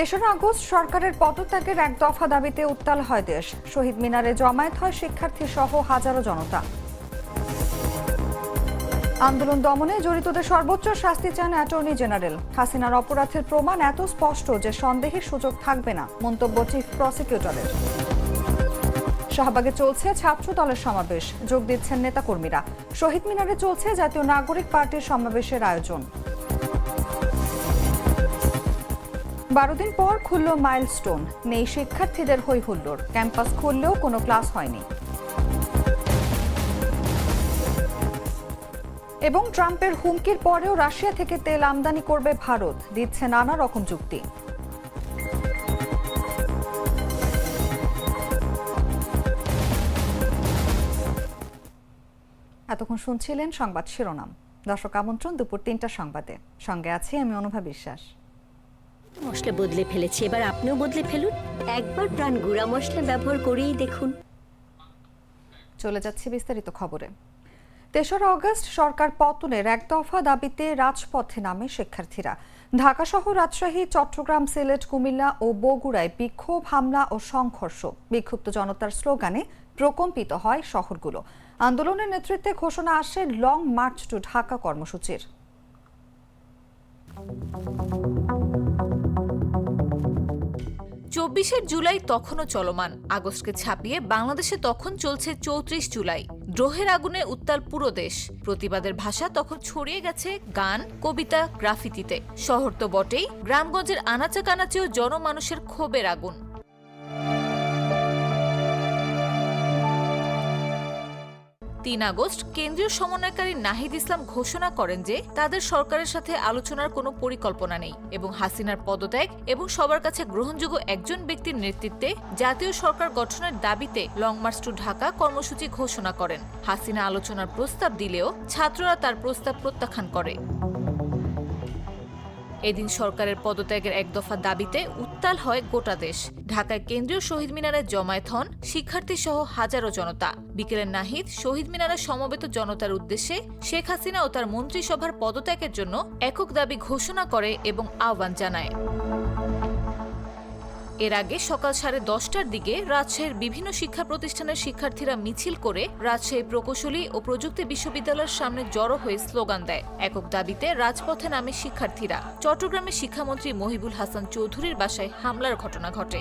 ৩রা August সরকারের পদত্যাগের এক দফা দাবিতে উত্তাল হয় দেশ। শহীদ মিনারে জমায়েত হয় শিক্ষার্থী সহ হাজারো জনতা। আন্দোলন দমনে জড়িতদের সর্বোচ্চ শাস্তি চান অ্যাটর্নি জেনারেল। হাসিনার অপরাধের প্রমাণ এত স্পষ্ট যে সন্দেহের সুযোগ থাকবে না, মন্তব্য চিফ প্রসিকিউটরের। শাহবাগে চলছে ছাত্র দলের সমাবেশ, যোগ দিচ্ছেন নেতাকর্মীরা। শহীদ মিনারে চলছে জাতীয় নাগরিক পার্টির সমাবেশের আয়োজন। 12 দিন পর খুলল মাইলস্টোন, নেই শিক্ষার্থীদের হই হুল্লোড়। ক্যাম্পাস খুললেও কোনো ক্লাস হয়নি। এবং ট্রাম্পের হুমকির পরেও রাশিয়া থেকে তেল আমদানি করবে ভারত, দিচ্ছে নানা রকম যুক্তি। এতক্ষণ শুনছিলেন সংবাদ শিরোনাম। দর্শক আমন্ত্রণ দুপুর 3টার সংবাদে। সঙ্গে আছি আমি অনুভা বিশ্বাস। মশলা বদলে ফেলেছি, এবার আপনিও বদলে ফেলুন। একবার প্রাণ গুঁড়া মশলা ব্যবহার করেই দেখুন। চলে যাচ্ছে বিস্তারিত খবরে। 3রা আগস্ট সরকার পতনের এক দফা দাবিতে রাজপথে নামে শিক্ষার্থীরা। ঢাকা সহ রাজশাহী, চট্টগ্রাম, সিলেট, কুমিল্লা ও বগুড়ায় বিক্ষোভ, হামলা ও সংঘর্ষ। বিক্ষুব্ধ জনতার স্লোগানে প্রকম্পিত হয় শহরগুলো। আন্দোলনের নেতৃত্বে ঘোষণা আসে লং মার্চ টু ঢাকা কর্মসূচির। 24শে জুলাই তখনও চলমান। আগস্টকে ছাপিয়ে বাংলাদেশে তখন চলছে 34 জুলাই। দ্রোহের আগুনে উত্তাল পুরো দেশ। প্রতিবাদের ভাষা তখন ছড়িয়ে গেছে গান, কবিতা, গ্রাফিতিতে। শহর তো বটেই, গ্রামগঞ্জের আনাচে কানাচেও জনমানুষের ক্ষোভের আগুন। 3 আগস্ট কেন্দ্রীয় সমন্বয়কারী নাহিদ ইসলাম ঘোষণা করেন যে তাদের সরকারের সাথে আলোচনার কোনো পরিকল্পনা নেই এবং হাসিনার পদত্যাগ এবং সবার কাছে গ্রহণযোগ্য একজন ব্যক্তির নেতৃত্বে জাতীয় সরকার গঠনের দাবিতে লং মার্চ টু ঢাকা কর্মসূচি ঘোষণা করেন। হাসিনা আলোচনার প্রস্তাব দিলেও ছাত্ররা তার প্রস্তাব প্রত্যাখ্যান করে। এদিন সরকারের পদত্যাগের এক দফা দাবিতে উত্তাল হয় গোটা দেশ। ঢাকায় কেন্দ্রীয় শহীদ মিনারে জমায়েত হন শিক্ষার্থী সহ হাজারো জনতা। বিকেলে নাহিদ শহীদ মিনারে সমবেত জনতার উদ্দেশ্যে শেখ হাসিনা ও তার মন্ত্রিসভার পদত্যাগের জন্য একক দাবি ঘোষণা করে এবং আহ্বান জানায়। এর আগে সকাল 10:30টার দিকে রাজশাহীর বিভিন্ন শিক্ষা প্রতিষ্ঠানের শিক্ষার্থীরা মিছিল করে রাজশাহী প্রকৌশলী ও প্রযুক্তি বিশ্ববিদ্যালয়ের সামনে জড়ো হয়ে স্লোগান দেয়। একক দাবিতে রাজপথে নামে শিক্ষার্থীরা। চট্টগ্রামে শিক্ষামন্ত্রী মহিবুল হাসান চৌধুরীর বাসায় হামলার ঘটনা ঘটে।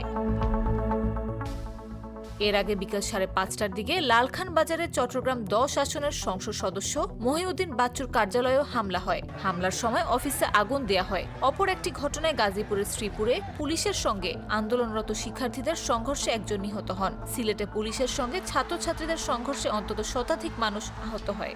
এর আগে বিকেল 5:30টার দিকে লালখান বাজারে চট্টগ্রাম 10 আসনের সংসদ সদস্য মহিউদ্দিন বাচ্চুর কার্যালয়েও হামলা হয়। হামলার সময় অফিসে আগুন দেয়া হয়। অপর একটি ঘটনায় গাজীপুরের শ্রীপুরে পুলিশের সঙ্গে আন্দোলনরত শিক্ষার্থীদের সংঘর্ষে একজন নিহত হন। সিলেটে পুলিশের সঙ্গে ছাত্রছাত্রীদের সংঘর্ষে অন্তত শতাধিক মানুষ আহত হয়।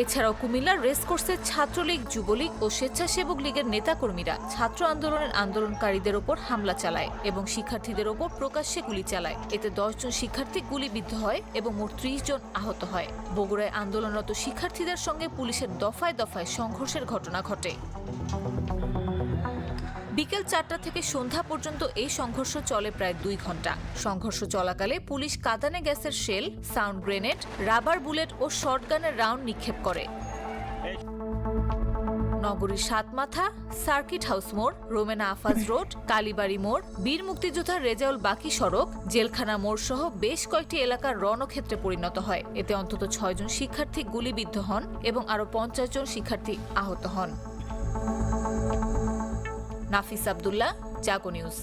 এছাড়াও কুমিল্লার রেসকোর্সে ছাত্রলীগ, যুবলীগ ও স্বেচ্ছাসেবক লীগের নেতাকর্মীরা ছাত্র আন্দোলনের আন্দোলনকারীদের ওপর হামলা চালায় এবং শিক্ষার্থীদের ওপর প্রকাশ্যে গুলি চালায়। এতে 10 জন শিক্ষার্থী গুলিবিদ্ধ হয় এবং মোট 30 জন আহত হয়। বগুড়ায় আন্দোলনরত শিক্ষার্থীদের সঙ্গে পুলিশের দফায় দফায় সংঘর্ষের ঘটনা ঘটে। বিকেল 4টা থেকে সন্ধ্যা পর্যন্ত এই সংঘর্ষ চলে প্রায় 2 ঘন্টা। সংঘর্ষ চলাকালে পুলিশ কাঁদানে গ্যাসের shell, sound grenade, rubber bullet ও শটগানের রাউন্ড নিক্ষেপ করে। নগরীর সাতমাথা, সার্কিট হাউস মোড়, রোমেনা আফাজ রোড, কালীবাড়ি মোড়, বীর মুক্তিযোদ্ধা রেজাউল বাকি সড়ক, জেলখানা মোড় সহ বেশ কয়েকটি এলাকার রণক্ষেত্রে পরিণত হয়। এতে অন্তত 6 জন শিক্ষার্থী গুলিবিদ্ধ হন এবং আরও 50 জন শিক্ষার্থী আহত হন। নাফিস আব্দুল্লাহ, জাগো নিউজ।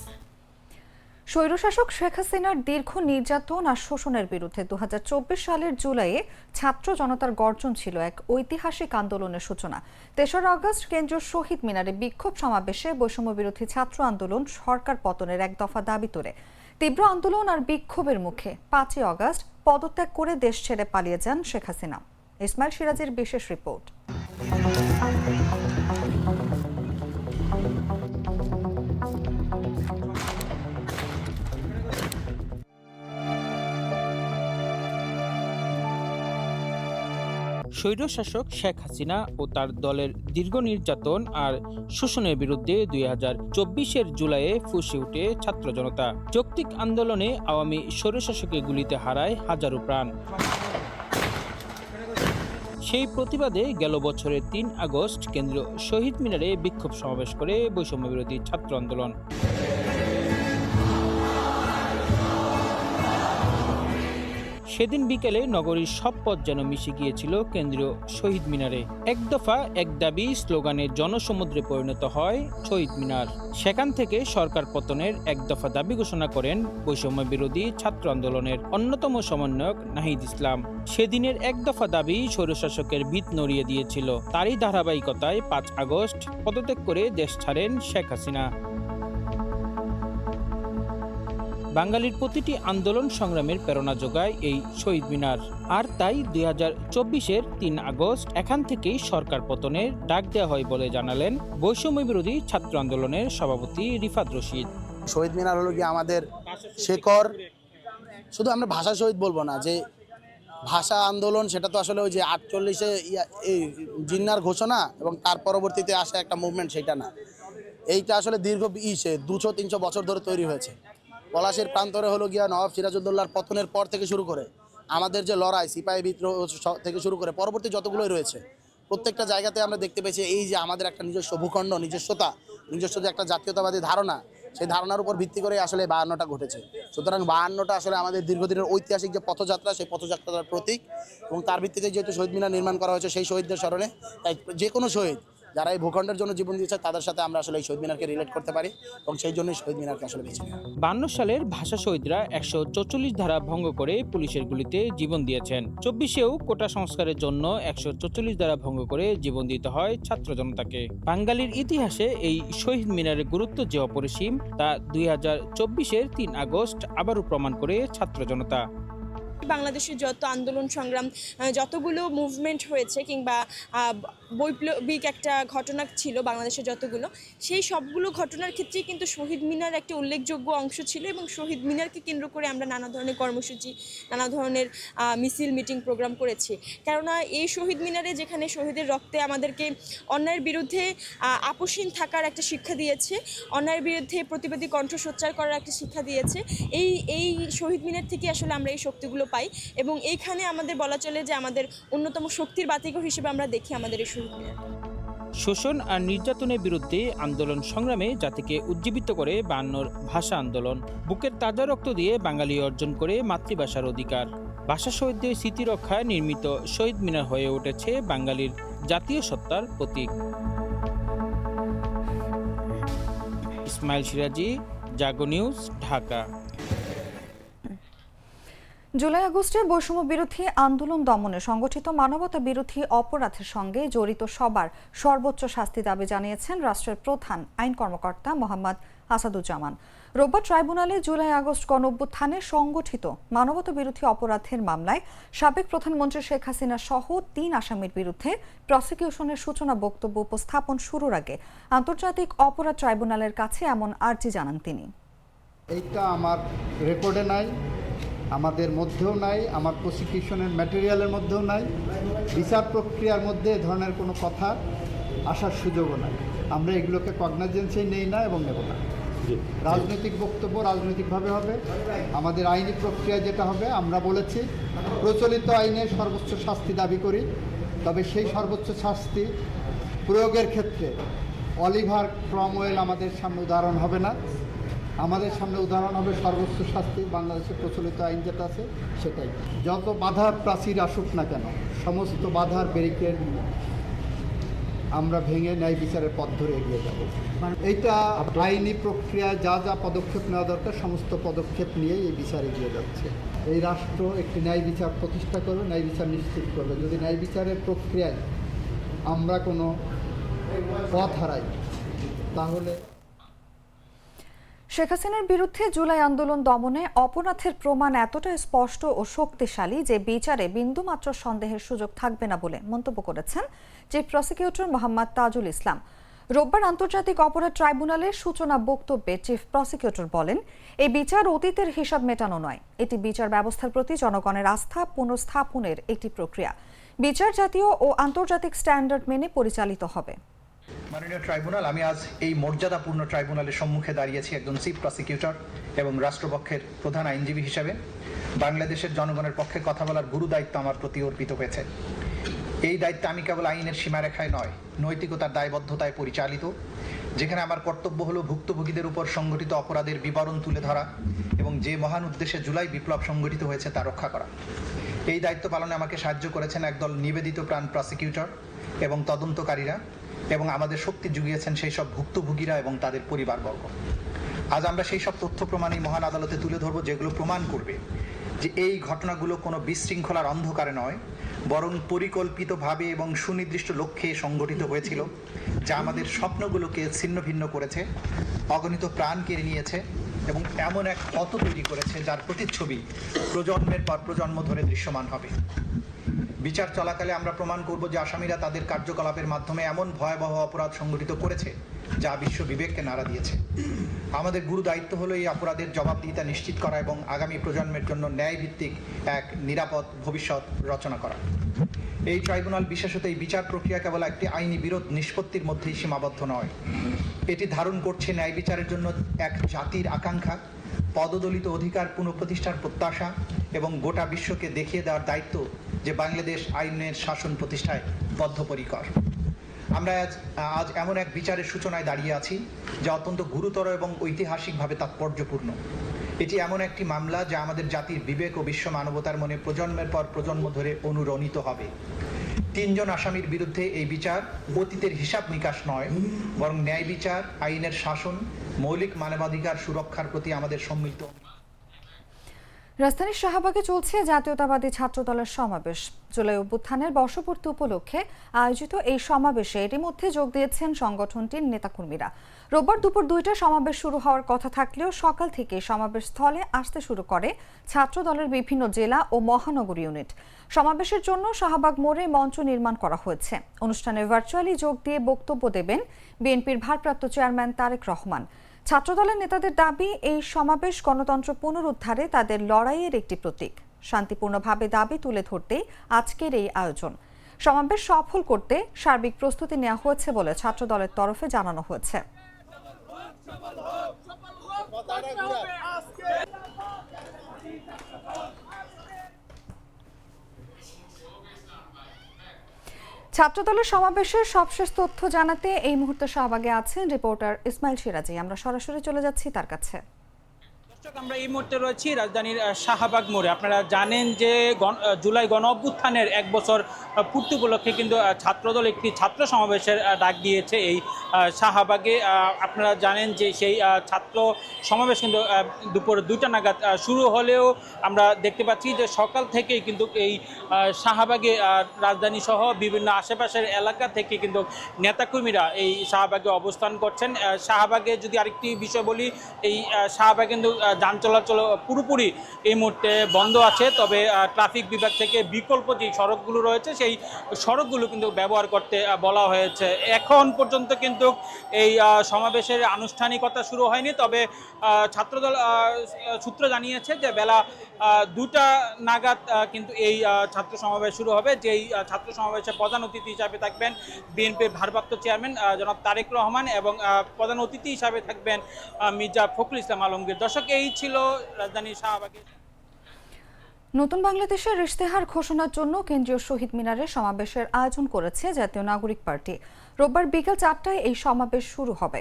স্বৈরশাসক শেখ হাসিনার দীর্ঘ নির্যাতন আর শোষণের বিরুদ্ধে 2024 সালের জুলাইয়ে ছাত্র জনতার গর্জন ছিল এক ঐতিহাসিক আন্দোলনের সূচনা। 3রা আগস্ট কেন্দ্রীয় শহীদ মিনারে বিক্ষোভ সমাবেশে বৈষম্য বিরোধী ছাত্র আন্দোলন সরকার পতনের এক দফা দাবি তোলে। তীব্র আন্দোলন আর বিক্ষোভের মুখে 5ই আগস্ট পদত্যাগ করে দেশ ছেড়ে পালিয়ে যান শেখ হাসিনা। ইসমাইল সিরাজের বিশেষ রিপোর্ট। স্বৈরশাসক শেখ হাসিনা ও তার দলের দীর্ঘ নির্যাতন আর শোষণের বিরুদ্ধে 2024-এর জুলাইয়ে ফুঁসে ওঠে ছাত্র জনতা। যৌক্তিক আন্দোলনে আওয়ামী স্বৈরশাসকের গুলিতে হারায় হাজারো প্রাণ। সেই প্রতিবাদে গেল বছরের ৩ আগস্ট কেন্দ্রীয় শহীদ মিনারে বিক্ষোভ সমাবেশ করে বৈষম্য বিরোধী ছাত্র আন্দোলন। সেদিন বিকেলে নগরীর সব পথ যেন মিশে গিয়েছিল কেন্দ্রীয় শহীদ মিনারে। এক দফা এক দাবি স্লোগানে জনসমুদ্রে পরিণত হয় শহীদ মিনার। সেখান থেকে সরকার পতনের এক দফা দাবি ঘোষণা করেন বৈষম্য বিরোধী ছাত্র আন্দোলনের অন্যতম সমন্বয়ক নাহিদ ইসলাম। সেদিনের এক দফা দাবি স্বৈরশাসকের ভিত নড়িয়ে দিয়েছিল। তারই ধারাবাহিকতায় ৫ আগস্ট পদত্যাগ করে দেশ ছাড়েন শেখ হাসিনা। বাঙালির প্রতিটি আন্দোলন সংগ্রামের প্রেরণা যোগায় এই শহীদ মিনার। আর তাই 2024-এর ৩ আগস্ট এখান থেকেই সরকার পতনের ডাক দেওয়া হয় বলে জানালেন বৈষম্য বিরোধী ছাত্র আন্দোলনের সভাপতি রিফাত রশিদ। শহীদ মিনার হলো কি আমাদের শেকড়। শুধু আমরা ভাষা শহীদ বলবো না, যে ভাষা আন্দোলন সেটা তো আসলে ওই যে 48-এ এই জিন্নার ঘোষণা এবং তার পরবর্তীতে আসা একটা মুভমেন্ট, সেটা না। এইটা আসলে দীর্ঘ 200-300 বছর ধরে তৈরি হয়েছে। পলাশের প্রান্তরে হলো গিয়া নবাব সিরাজউদ্দৌলার পতনের পর থেকে শুরু করে আমাদের যে লড়াই, সিপাহী বিদ্রোহ থেকে শুরু করে পরবর্তী যতগুলোই রয়েছে, প্রত্যেকটা জায়গাতে আমরা দেখতে পেয়েছি এই যে আমাদের একটা নিজস্ব ভূখণ্ড, নিজস্বতা, নিজস্ব যে একটা জাতীয়তাবাদী ধারণা, সেই ধারণার উপর ভিত্তি করে আসলে 52টা ঘটেছে। সুতরাং 52টা আসলে আমাদের দীর্ঘদিনের ঐতিহাসিক যে পথযাত্রা, সেই পথযাত্রার প্রতীক। এবং তার ভিত্তিতে যেহেতু শহীদ মিনার নির্মাণ করা হয়েছে সেই শহীদদের স্মরণে, তাই যে কোনো শহীদ যারা এই ভূখণ্ডের জন্য জীবন দিয়েছে তাদের সাথে আমরা আসলে এই শহীদ মিনারকে রিলেট করতে পারি এবং সেই জন্যই শহীদ মিনারকে আসলে বেছে নিই। 52 সালের ভাষা শহীদরা 144 ধারা ভঙ্গ করে পুলিশের গুলিতে জীবন দিয়েছেন। 24-এও কোটা সংস্কারের জন্য 144 ধারা ভঙ্গ করে জীবন দিতে হয় ছাত্র জনতাকে। বাঙালির ইতিহাসে এই শহীদ মিনারের গুরুত্ব যে অপরিসীম তা 2024-এর 3 আগস্ট আবারও প্রমাণ করে ছাত্র জনতা। বাংলাদেশের যত আন্দোলন সংগ্রাম, যতগুলো মুভমেন্ট হয়েছে কিংবা বৈপ্লবিক একটা ঘটনা ছিল বাংলাদেশের যতগুলো, সেই সবগুলো ঘটনার ক্ষেত্রেই কিন্তু শহীদ মিনার একটা উল্লেখযোগ্য অংশ ছিল। এবং শহীদ মিনারকে কেন্দ্র করে আমরা নানা ধরনের কর্মসূচি, নানা ধরনের মিছিল, মিটিং, প্রোগ্রাম করেছি। কেননা এই শহীদ মিনারে যেখানে শহীদের রক্তে আমাদেরকে অন্যায়ের বিরুদ্ধে আপোষহীন থাকার একটা শিক্ষা দিয়েছে, অন্যায়ের বিরুদ্ধে প্রতিবাদী কণ্ঠ সোচ্চার করার একটা শিক্ষা দিয়েছে, এই শহীদ মিনার থেকে আসলে আমরা এই শক্তিগুলো পাই। এবং এইখানে আমাদের বলা চলে যে আমাদের অন্যতম শক্তির বাতিঘর হিসেবে আমরা দেখি আমাদের এই শহীদ মিনার। শোষণ আর নির্যাতনের বিরুদ্ধে আন্দোলন সংগ্রামে জাতিকে উজ্জীবিত করে 52-র ভাষা আন্দোলন। বুকের তাজা রক্ত দিয়ে বাঙালি অর্জন করে মাতৃভাষার অধিকার। ভাষা শহীদদের স্মৃতি রক্ষায় নির্মিত শহীদ মিনার হয়ে উঠেছে বাঙালির জাতীয় সত্তার প্রতীক। ইসমাইল সিরাজি, জাগো নিউজ, ঢাকা। জুলাই আগস্টে বৈষম্য বিরোধী আন্দোলন দমনে সংগঠিত মানবতা বিরোধী অপরাধের সঙ্গে জড়িত সবার সর্বোচ্চ শাস্তি দাবি জানিয়েছেন রাষ্ট্রের প্রধান আইন কর্মকর্তা মোহাম্মদ আসাদুজ্জামান। রোববার ট্রাইব্যুনালে জুলাই আগস্ট গণঅভ্যুত্থানে সংগঠিত মানবতা বিরোধী অপরাধের মামলায় সাবেক প্রধানমন্ত্রী শেখ হাসিনা সহ 3 আসামির বিরুদ্ধে প্রসিকিউশনের সূচনা বক্তব্য উপস্থাপন শুরুর আগে আন্তর্জাতিক অপরাধ ট্রাইব্যুনালের কাছে এমন আর্জি জানান তিনি। এইটা আমার রেকর্ডে নাই, আমাদের মধ্যেও নাই, আমার প্রসিকিউশনের ম্যাটেরিয়ালের মধ্যেও নাই, বিচার প্রক্রিয়ার মধ্যে এ ধরনের কোনো কথা আসার সুযোগও নাই। আমরা এগুলোকে কগনাইজেন্সেই নেই না এবং নেব না। রাজনৈতিক বক্তব্য রাজনৈতিকভাবে হবে, আমাদের আইনি প্রক্রিয়া যেটা হবে, আমরা বলেছি প্রচলিত আইনে সর্বোচ্চ শাস্তি দাবি করি, তবে সেই সর্বোচ্চ শাস্তি প্রয়োগের ক্ষেত্রে অলিভার ক্রমওয়েল আমাদের সামনে উদাহরণ হবে না। আমাদের সামনে উদাহরণ হবে সর্বোচ্চ শাস্তি বাংলাদেশের প্রচলিত আইন যেটা আছে সেটাই। যত বাধার প্রাচীর আসুক না কেন, সমস্ত বাধার ব্যারিকেড আমরা ভেঙে ন্যায় বিচারের পথ ধরে এগিয়ে যাব। এইটা আইনি প্রক্রিয়া যা যা পদক্ষেপ নেওয়া দরকার সমস্ত পদক্ষেপ নিয়েই এই বিচার এগিয়ে যাচ্ছে। এই রাষ্ট্র একটি ন্যায় বিচার প্রতিষ্ঠা করবে, ন্যায় বিচার নিশ্চিত করবে। যদি ন্যায় বিচারের প্রক্রিয়ায় আমরা কোনো পথ হারাই তাহলে। শেখ হাসিনার বিরুদ্ধে জুলাই আন্দোলন দমনে অপরাধের প্রমাণ এতটা স্পষ্ট ও শক্তিশালী যে বিচারে বিন্দুমাত্র সন্দেহের সুযোগ থাকবে না বলে মন্তব্য করেছেন চিফ প্রসিকিউটর মোহাম্মদ তাজুল ইসলাম। রোববার আন্তর্জাতিক অপরাধ ট্রাইব্যুনালের সূচনা বক্তব্যে চিফ প্রসিকিউটর বলেন, এই বিচার অতীতের হিসাব মেটানো নয়, এটি বিচার ব্যবস্থার প্রতি জনগণের আস্থা পুনঃস্থাপনের একটি প্রক্রিয়া। বিচার জাতীয় ও আন্তর্জাতিক স্ট্যান্ডার্ড মেনে পরিচালিত হবে। মাননীয় ট্রাইব্যুনাল, আমি আজ এই মর্যাদাপূর্ণ ট্রাইব্যুনালের সম্মুখে দাঁড়িয়েছি একজন চিফ প্রসিকিউটর এবং রাষ্ট্রপক্ষের প্রধান আইনজীবী হিসেবে। বাংলাদেশের জনগণের পক্ষে কথা বলার গুরু দায়িত্ব আমার প্রতি অর্পিত হয়েছে। এই দায়িত্ব আমি কেবল আইনের সীমারেখায় নয়, নৈতিকতার দায়বদ্ধতায় পরিচালিত, যেখানে আমার কর্তব্য হলো ভুক্তভোগীদের উপর সংঘটিত অপরাধের বিবরণ তুলে ধরা এবং যে মহান উদ্দেশ্যে জুলাই বিপ্লব সংঘটিত হয়েছে তা রক্ষা করা। এই দায়িত্ব পালনে আমাকে সাহায্য করেছেন একদল নিবেদিত প্রাণ প্রসিকিউটর এবং তদন্তকারীরা, এবং আমাদের শক্তি জুগিয়েছেন সেই সব ভুক্তভোগীরা এবং তাদের পরিবারবর্গ। আজ আমরা সেই সব তথ্য প্রমাণ এই মহান আদালতে তুলে ধরব, যেগুলো প্রমাণ করবে যে এই ঘটনাগুলো কোনো বিশৃঙ্খলার অন্ধকারে নয়, বরং পরিকল্পিতভাবে এবং সুনির্দিষ্ট লক্ষ্যে সংগঠিত হয়েছিল, যা আমাদের স্বপ্নগুলোকে ছিন্ন ভিন্ন করেছে, অগণিত প্রাণ কেড়ে নিয়েছে এবং এমন এক পথ তৈরি করেছে যার প্রতিচ্ছবি প্রজন্মের পর প্রজন্ম ধরে দৃশ্যমান হবে। বিচার চলাকালে আমরা প্রমাণ করব যে আসামিরা তাদের কার্যকলাপের মাধ্যমে এমন ভয়াবহ অপরাধ সংগঠিত করেছে যা বিশ্ব বিবেককে নাড়া দিয়েছে। আমাদের গুরু দায়িত্ব হলো এই অপরাধের জবাবদিহিতা নিশ্চিত করা এবং আগামী প্রজন্মের জন্য ন্যায়ভিত্তিক এক নিরাপদ ভবিষ্যৎ রচনা করা। এই ট্রাইব্যুনাল, বিশেষত এই বিচার প্রক্রিয়া, কেবল একটি আইনি বিরোধ নিষ্পত্তির মধ্যেই সীমাবদ্ধ নয়। এটি ধারণ করছে ন্যায় বিচারের জন্য এক জাতির আকাঙ্ক্ষা, পদদলিত অধিকার পুনঃপ্রতিষ্ঠার প্রত্যাশা এবং গোটা বিশ্বকে দেখিয়ে দেওয়ার দায়িত্ব যে বাংলাদেশ আইনের শাসন প্রতিষ্ঠায় বদ্ধপরিকর। আমরা আজ এমন এক বিচারের সূচনায় দাঁড়িয়ে আছি যা অত্যন্ত গুরুতর এবং ঐতিহাসিকভাবে তাৎপর্যপূর্ণ। এটি এমন একটি মামলা যা আমাদের জাতির বিবেক ও বিশ্ব মানবতার মনে প্রজন্মের পর প্রজন্ম ধরে অনুরণিত হবে। 3 জন আসামির বিরুদ্ধে এই বিচার অতীতের হিসাব নিকাশ নয়, বরং ন্যায় বিচার, আইনের শাসন, মৌলিক মানবাধিকার সুরক্ষার প্রতি আমাদের সম্মিলিত। রাজধানীর শাহবাগে চলছে জাতীয়তাবাদী ছাত্রদলের সমাবেশ। জুলাই অভ্যুত্থানের বর্ষপূর্তি উপলক্ষে আয়োজিত এই সমাবেশে এরই মধ্যে যোগ দিয়েছেন সংগঠনটির নেতাকর্মীরা। রোববার দুপুর 2টায় সমাবেশ শুরু হওয়ার কথা থাকলেও সকাল থেকে সমাবেশ স্থলে আসতে শুরু করে ছাত্রদলের বিভিন্ন জেলা ও মহানগর ইউনিট। সমাবেশের জন্য শাহবাগ মোড়ে মঞ্চ নির্মাণ করা হয়েছে। অনুষ্ঠানে ভার্চুয়ালি যোগ দিয়ে বক্তব্য দেবেন বিএনপির ভারপ্রাপ্ত চেয়ারম্যান তারেক রহমান। ছাত্রদলের নেতাদের দাবি, এই সমাবেশ গণতন্ত্র পুনরুদ্ধারে তাদের লড়াইয়ের একটি প্রতীক। শান্তিপূর্ণভাবে দাবি তুলে ধরতেই আজকের এই আয়োজন। সমাবেশ সফল করতে সার্বিক প্রস্তুতি নেওয়া হয়েছে বলে ছাত্রদলের তরফে জানানো হয়েছে। ছাত্রদলের সমাবেশের সবশেষ তথ্য জানাতে এই মুহূর্তে শাহবাগে আছেন রিপোর্টার ইসমাইল সিরাজি। আমরা সরাসরি চলে যাচ্ছি তার কাছে। আমরা এই মুহূর্তে রয়েছি রাজধানীর শাহবাগ মোড়ে। আপনারা জানেন যে জুলাই গণ অভ্যুত্থানের 1 বছর পূর্তি উপলক্ষে কিন্তু ছাত্রদল একটি ছাত্র সমাবেশের ডাক দিয়েছে এই শাহবাগে। আপনারা জানেন যে সেই ছাত্র সমাবেশ কিন্তু দুপুর 2টা নাগাদ শুরু হলেও আমরা দেখতে পাচ্ছি যে সকাল থেকেই কিন্তু এই শাহবাগে রাজধানী সহ বিভিন্ন আশেপাশের এলাকা থেকে কিন্তু নেতাকর্মীরা এই শাহবাগে অবস্থান করছেন। শাহবাগে যদি আরেকটি বিষয় বলি, এই শাহবাগে কিন্তু যান চলাচল পুরোপুরি এই মুহূর্তে বন্ধ আছে। তবে ট্রাফিক বিভাগ থেকে বিকল্প যে সড়কগুলো রয়েছে সেই সড়কগুলো কিন্তু ব্যবহার করতে বলা হয়েছে। এখন পর্যন্ত কিন্তু এই সমাবেশের আনুষ্ঠানিকতা শুরু হয়নি। তবে ছাত্রদল সূত্র জানিয়েছে যে বেলা 2টা নাগাদ কিন্তু এই ছাত্র সমাবেশ শুরু হবে। যেই ছাত্র সমাবেশে প্রধান অতিথি হিসাবে থাকবেন বিএনপির ভারপ্রাপ্ত চেয়ারম্যান জনাব তারেক রহমান এবং প্রধান অতিথি হিসাবে থাকবেন মির্জা ফখরুল ইসলাম আলমগীর। দর্শক, এই ছিল রাজধানীর শাহবাগে। নতুন বাংলাদেশের ইশতেহার ঘোষণার জন্য কেন্দ্রীয় শহীদ মিনারে সমাবেশের আয়োজন করেছে জাতীয় নাগরিক পার্টি। রোববার বিকেল 4টায় এই সমাবেশ শুরু হবে।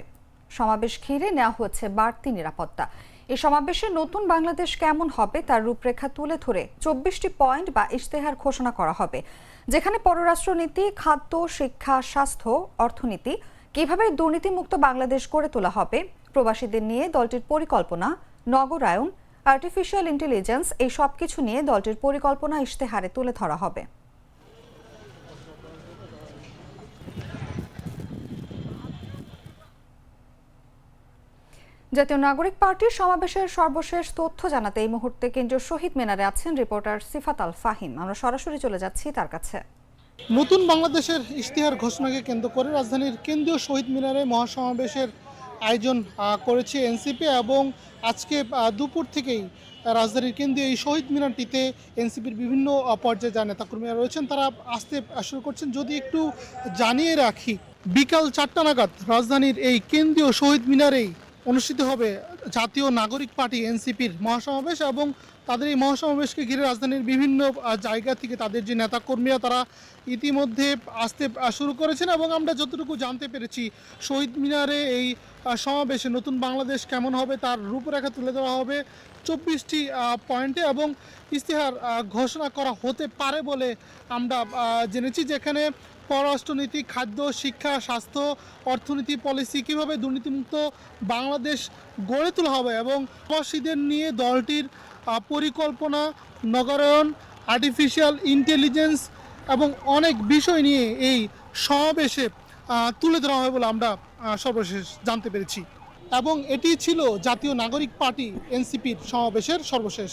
সমাবেশ ঘিরে নেওয়া হয়েছে বাড়তি নিরাপত্তা। এই সমাবেশে নতুন বাংলাদেশ কেমন হবে তার রূপরেখা তুলে ধরে 24টি পয়েন্ট বা ইশতেহার ঘোষণা করা হবে, যেখানে পররাষ্ট্রনীতি, খাদ্য, শিক্ষা, স্বাস্থ্য, অর্থনীতি, কিভাবে দুর্নীতিমুক্ত বাংলাদেশ গড়ে তোলা হবে, প্রবাসীদের নিয়ে দলটির পরিকল্পনা, নগরায়ন, আর্টিফিশিয়াল ইন্টেলিজেন্স, এই সব কিছু নিয়ে দলটির পরিকল্পনা ইশতেহারে তুলে ধরা হবে। জাতীয় নাগরিক পার্টির সমাবেশের সর্বশেষ তথ্য জানাতে এই মুহূর্তে কেন্দ্রীয় শহীদ মিনারে আছেন রিপোর্টার সিফাত আল ফাহিম। আমরা সরাসরি চলে যাচ্ছি তার কাছে। নতুন বাংলাদেশের ইশতেহার ঘোষণাকে কেন্দ্র করে রাজধানীর কেন্দ্রীয় শহীদ মিনারে মহাসমাবেশের আয়োজন করেছে এনসিপি এবং আজকে দুপুর থেকেই রাজধানীর কেন্দ্রীয় এই শহীদ মিনারটিতে এনসিপির বিভিন্ন পর্যায়ে যা নেতাকর্মীরা রয়েছেন তারা আসতে শুরু করছেন। যদি একটু জানিয়ে রাখি, বিকাল 4টা নাগাদ রাজধানীর এই কেন্দ্রীয় শহীদ মিনারেই অনুষ্ঠিত হবে জাতীয় নাগরিক পার্টি এনসিপির মহাসমাবেশ এবং তাদের এই মহাসমাবেশকে ঘিরে রাজধানীর বিভিন্ন জায়গা থেকে তাদের যে নেতাকর্মীরা তারা ইতিমধ্যে আসতে শুরু করেছেন এবং আমরা যতটুকু জানতে পেরেছি শহীদ মিনারে এই সমাবেশে নতুন বাংলাদেশ কেমন হবে তার রূপরেখা তুলে দেওয়া হবে 24টি পয়েন্টে এবং ইশতেহার ঘোষণা করা হতে পারে বলে আমরা জেনেছি, যেখানে পররাষ্ট্রনীতি, খাদ্য, শিক্ষা, স্বাস্থ্য, অর্থনীতি, পলিসি, কীভাবে দুর্নীতিমুক্ত বাংলাদেশ গড়ে তোলা হবে এবং প্রবাসীদের নিয়ে দলটির পরিকল্পনা, নগরায়ন, আর্টিফিশিয়াল ইন্টেলিজেন্স এবং অনেক বিষয় নিয়ে এই সমাবেশে তুলে ধরা হবে বলে আমরা সর্বশেষ জানতে পেরেছি এবং এটি ছিল জাতীয় নাগরিক পার্টি এনসিপির সমাবেশের সর্বশেষ।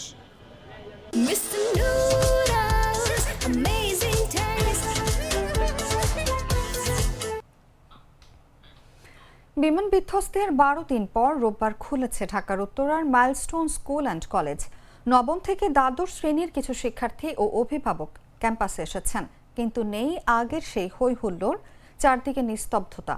বিমান বিধ্বস্তের 12 দিন পর রোববার খুলেছে ঢাকার উত্তরার মাইলস্টোন স্কুল অ্যান্ড কলেজ। নবম থেকে দ্বাদশ শ্রেণীর কিছু শিক্ষার্থী ও অভিভাবক ক্যাম্পাসে এসেছেন, কিন্তু নেই আগের সেই হই হুল্লোড়, চারদিকে নিস্তব্ধতা।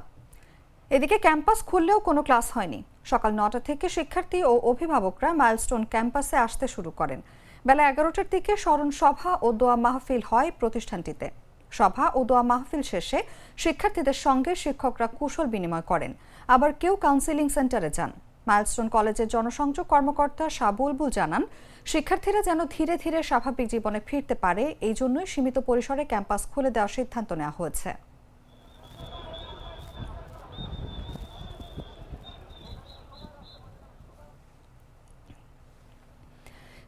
এদিকে ক্যাম্পাস খুললেও কোনো ক্লাস হয়নি। সকাল 9টা থেকে শিক্ষার্থী ও অভিভাবকরা মাইলস্টোন ক্যাম্পাসে আসতে শুরু করেন। বেলা 11টার দিকে স্মরণ সভা ও দোয়া মাহফিল হয় প্রতিষ্ঠানটিতে। সভা ও দোয়া মাহফিল শেষে শিক্ষার্থীদের সঙ্গে শিক্ষকরা কুশল বিনিময় করেন, আবার কেউ কাউন্সেলিং সেন্টারে যান। মাইলস্টোন কলেজের জনসংযোগ কর্মকর্তা শাহ বুলবুল জানান, শিক্ষার্থীরা যেন ধীরে ধীরে স্বাভাবিক জীবনে ফিরতে পারে, এই জন্যই সীমিত পরিসরে ক্যাম্পাস খুলে দেওয়ার সিদ্ধান্ত নেওয়া হয়েছে।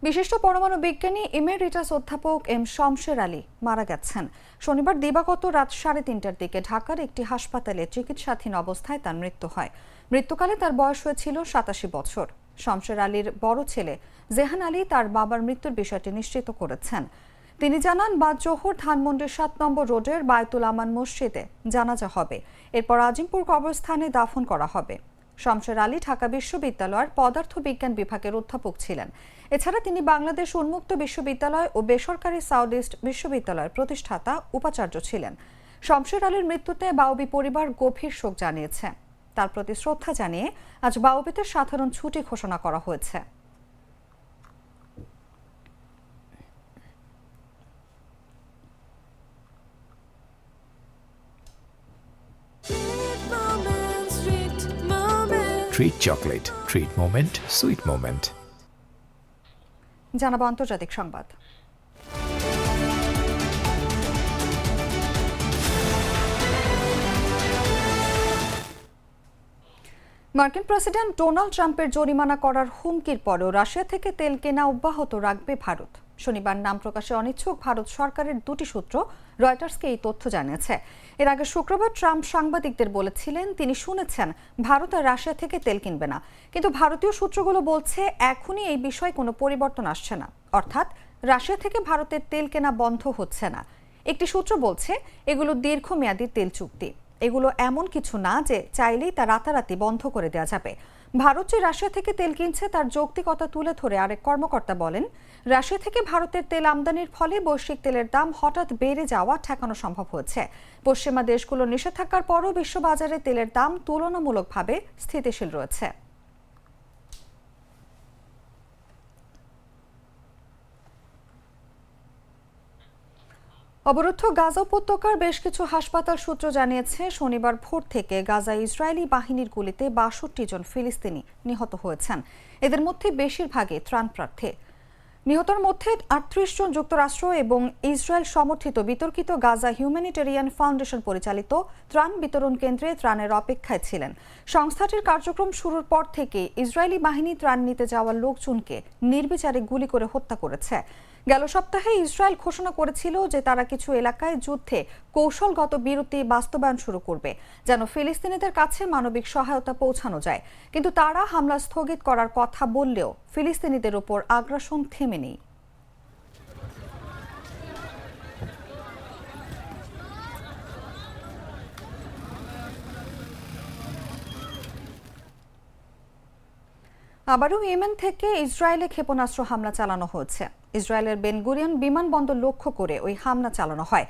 বিশিষ্ট পরমাণু বিজ্ঞানী ইমেরিটাস অধ্যাপক এম শমশের আলী মারা গেছেন। শনিবার দিবাগত রাত 3:30টার দিকে ঢাকার একটি হাসপাতালে চিকিৎসাধীন অবস্থায় তার মৃত্যু হয়। মৃত্যুকালে তার বয়স হয়েছিল 87 বছর। শমশের আলীর বড় ছেলে জেহান আলী তার বাবার মৃত্যুর বিষয়টি নিশ্চিত করেছেন। তিনি জানান, বাদ জোহর ধানমন্ডির 7 নম্বর রোডের বায়তুল আমান মসজিদে জানাজা হবে, এরপর আজিমপুর কবরস্থানে দাফন করা হবে। শমশের আলী ঢাকা বিশ্ববিদ্যালয়ের পদার্থ বিজ্ঞান বিভাগের অধ্যাপক ছিলেন। এছাড়া তিনি বাংলাদেশ উন্মুক্ত বিশ্ববিদ্যালয় ও বেসরকারি সাউথ ইস্ট বিশ্ববিদ্যালয়ের প্রতিষ্ঠাতা উপাচার্য ছিলেন। শমশের আলীর মৃত্যুতে বাউবি পরিবার গভীর শোক জানিয়েছে। তার প্রতি শ্রদ্ধা জানিয়ে আজ বাউবিতে সাধারণ ছুটি ঘোষণা করা হয়েছে। Treat chocolate. Treat moment. Sweet moment. জানাবো আন্তর্জাতিক সংবাদ। মার্কিন প্রেসিডেন্ট ডোনাল্ড ট্রাম্পের জরিমানা করার হুমকির পরও রাশিয়া থেকে তেল কেনা অব্যাহত রাখবে ভারত। শনিবার নাম প্রকাশে অনিচ্ছুক ভারত সরকারের দুটি সূত্র রয়টার্সকে এই তথ্য জানিয়েছে। এর আগে শুক্রবার ট্রাম্প সাংবাদিকদের বলেছিলেন তিনি শুনেছেন ভারত আর রাশিয়া থেকে তেল কিনবে না, কিন্তু ভারতীয় সূত্রগুলো বলছে এখনই এই বিষয়ে কোনো পরিবর্তন আসছে না, অর্থাৎ রাশিয়া থেকে ভারতের তেল কেনা বন্ধ হচ্ছে না। একটি সূত্র বলছে এগুলো দীর্ঘমেয়াদী তেল চুক্তি, এগুলো এমন কিছু না যে চাইলেই তা রাতারাতি বন্ধ করে দেওয়া যাবে। ভারত যে রাশিয়া থেকে তেল কিনছে তার যৌক্তিকতা তুলে ধরে আরেক কর্মকর্তা বলেন, রাশিয়া থেকে ভারতের তেল আমদানির ফলে বৈশ্বিক তেলের দাম হঠাৎ বেড়ে যাওয়া ঠেকানো সম্ভব হয়েছে। পশ্চিমা দেশগুলোর নিষেধাজ্ঞার পরও বিশ্ববাজারে তেলের দাম তুলনামূলকভাবে স্থিতিশীল রয়েছে। অবরুদ্ধ গাজা উপত্যকার বেশ কিছু হাসপাতাল সূত্র জানিয়েছে শনিবার ভোর থেকে গাজায় ইসরায়েলি বাহিনীর গুলিতে 62 জন ফিলিস্তিনি নিহত হয়েছেন। এদের মধ্যে বেশিরভাগই ত্রাণপ্রার্থী। নিহতের মধ্যে 38 জন যুক্তরাষ্ট্র এবং ইসরায়েল সমর্থিত বিতর্কিত গাজা হিউম্যানিটেরিয়ান ফাউন্ডেশন পরিচালিত ত্রাণ বিতরণ কেন্দ্রে ত্রাণের অপেক্ষায় ছিলেন। সংস্থাটির কার্যক্রম শুরুর পর থেকে ইসরায়েলি বাহিনী ত্রাণ নিতে যাওয়া লোকজনকে নির্বিচারে গুলি করে হত্যা করেছে। গেল সপ্তাহে ইসরায়েল ঘোষণা করেছিল যে তারা কিছু এলাকায় যুদ্ধে কৌশলগত বিরতি বাস্তবায়ন শুরু করবে, যেন ফিলিস্তিনিদের কাছে মানবিক সহায়তা পৌঁছানো যায়। কিন্তু তারা হামলা স্থগিত করার কথা বললেও ফিলিস্তিনিদের উপর আগ্রাসন থেমে নেই। আবারও ইয়েমেন থেকে ইসরায়েলে ক্ষেপণাস্ত্র হামলা চালানো হয়েছে। ইসরায়েলের বেনগুরিয়ন বিমানবন্দর লক্ষ্য করে ওই হামলা চালানো হয়।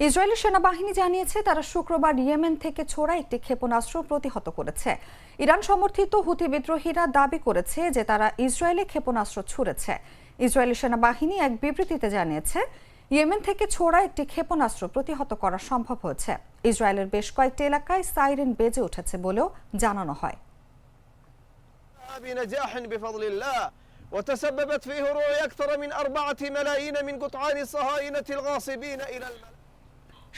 ইসরায়েলি সেনাবাহিনী জানিয়েছে তারা শুক্রবার ইয়েমেন থেকে ছোড়া একটি ক্ষেপণাস্ত্র প্রতিহত করেছে। ইরান সমর্থিত হুথি বিদ্রোহীরা দাবি করেছে যে তারা ইসরায়েলে ক্ষেপণাস্ত্র ছুড়েছে। ইসরায়েলি সেনাবাহিনী এক বিবৃতিতে জানিয়েছে ইয়েমেন থেকে ছোড়া একটি ক্ষেপণাস্ত্র প্রতিহত করা সম্ভব হয়েছে। ইসরায়েলের বেশ কয়েকটি এলাকায় সাইরেন বেজে উঠেছে বলেও জানানো হয়। وتسببت في هروب أكثر من 4 ملايين من قطعان الصهاينة الغاصبين إلى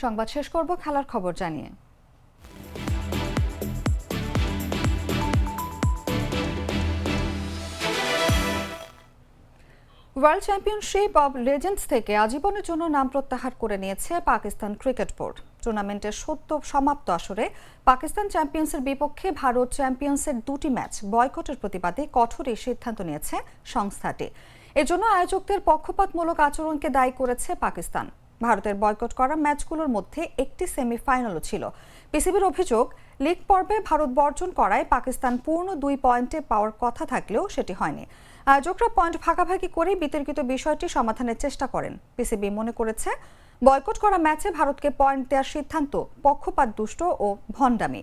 সংবাদ শেষ করব খেলার খবর জানিয়ে। ওয়ার্ল্ড চ্যাম্পিয়নশিপ অব লেজেন্ডস থেকে আজীবনের জন্য নাম প্রত্যাহার করে নিয়েছে পাকিস্তান ক্রিকেট বোর্ড। টুর্নামেন্টের সদ্য সমাপ্ত আসরে পাকিস্তান চ্যাম্পিয়ন্সের বিপক্ষে ভারত চ্যাম্পিয়ন্সের 2টি ম্যাচ বয়কটের প্রতিবাদে কঠোর এই সিদ্ধান্ত নিয়েছে সংস্থাটি। এজন্য আয়োজকদের পক্ষপাতমূলক আচরণকে দায়ী করেছে পাকিস্তান। ভারতের বয়কট করা ম্যাচগুলোর মধ্যে একটি সেমিফাইনালও ছিল। পিসিবির অভিযোগ, লিগ পর্বে ভারত বর্জন করায় পাকিস্তান পূর্ণ 2 পয়েন্টে পাওয়ার কথা থাকলেও সেটি হয়নি। আয়োজকরা পয়েন্ট ভাগাভাগি করে বিতর্কিত বিষয়টি সমাধানের চেষ্টা করেন। পিসিবি মনে করেছে বয়কট করা ম্যাচে ভারতকে পয়েন্ট দেওয়ার সিদ্ধান্ত পক্ষপাত দুষ্ট ও ভণ্ডামি।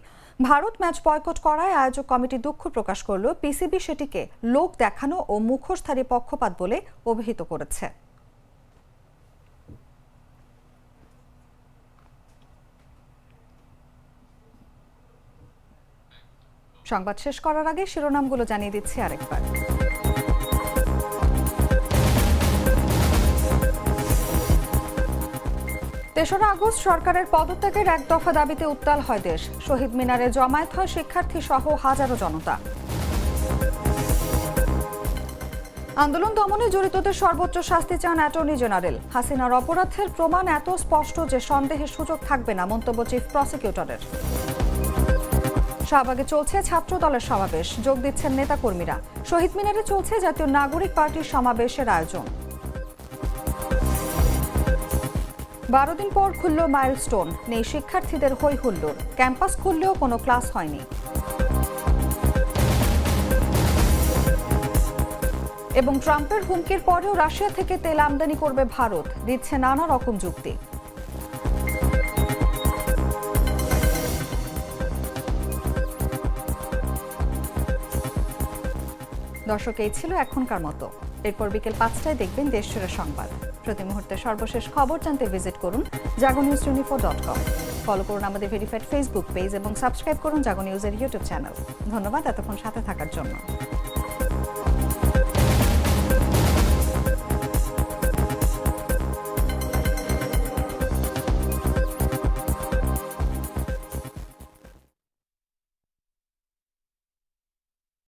ভারত ম্যাচ বয়কট করায় আয়োজক কমিটি দুঃখ প্রকাশ করলেও পিসিবি সেটিকে লোক দেখানো ও মুখোশধারী পক্ষপাত বলে অভিহিত করেছে। সংবাদ শেষ করার আগে শিরোনামগুলো জানিয়ে দিচ্ছি আরেকবার। তেসরা আগস্ট সরকারের পদত্যাগের এক দফা দাবিতে উত্তাল হয় দেশ। শহীদ মিনারে জমায়েত হয় শিক্ষার্থী সহ হাজারো জনতা। আন্দোলন দমনে জড়িতদের সর্বোচ্চ শাস্তি চান অ্যাটর্নি জেনারেল। হাসিনার অপরাধের প্রমাণ এত স্পষ্ট যে সন্দেহের সুযোগ থাকবে না, মন্তব্য চিফ প্রসিকিউটরের। শাহবাগে চলছে ছাত্র দলের সমাবেশ, যোগ দিচ্ছেন নেতাকর্মীরা। শহীদ মিনারে চলছে জাতীয় নাগরিক পার্টির সমাবেশের আয়োজন। 12 দিন পর খুলল মাইলস্টোন, নেই শিক্ষার্থীদের হই হুল্লোড়। ক্যাম্পাস খুললেও কোনো ক্লাস হয়নি। এবং ট্রাম্পের হুমকির পরেও রাশিয়া থেকে তেল আমদানি করবে ভারত, দিচ্ছে নানা রকম যুক্তি। দর্শক, এই ছিল এখনকার মতো। এরপর বিকেল 5টায় দেখবেন দেশজুড়ে সংবাদ। প্রতি মুহূর্তে সর্বশেষ খবর জানতে ভিজিট করুন jagonews24.com। ফলো করুন আমাদের ভেরিফাইড ফেসবুক পেজ এবং সাবস্ক্রাইব করুন জাগো নিউজের ইউটিউব চ্যানেল। ধন্যবাদ এতক্ষণ সাথে থাকার জন্য।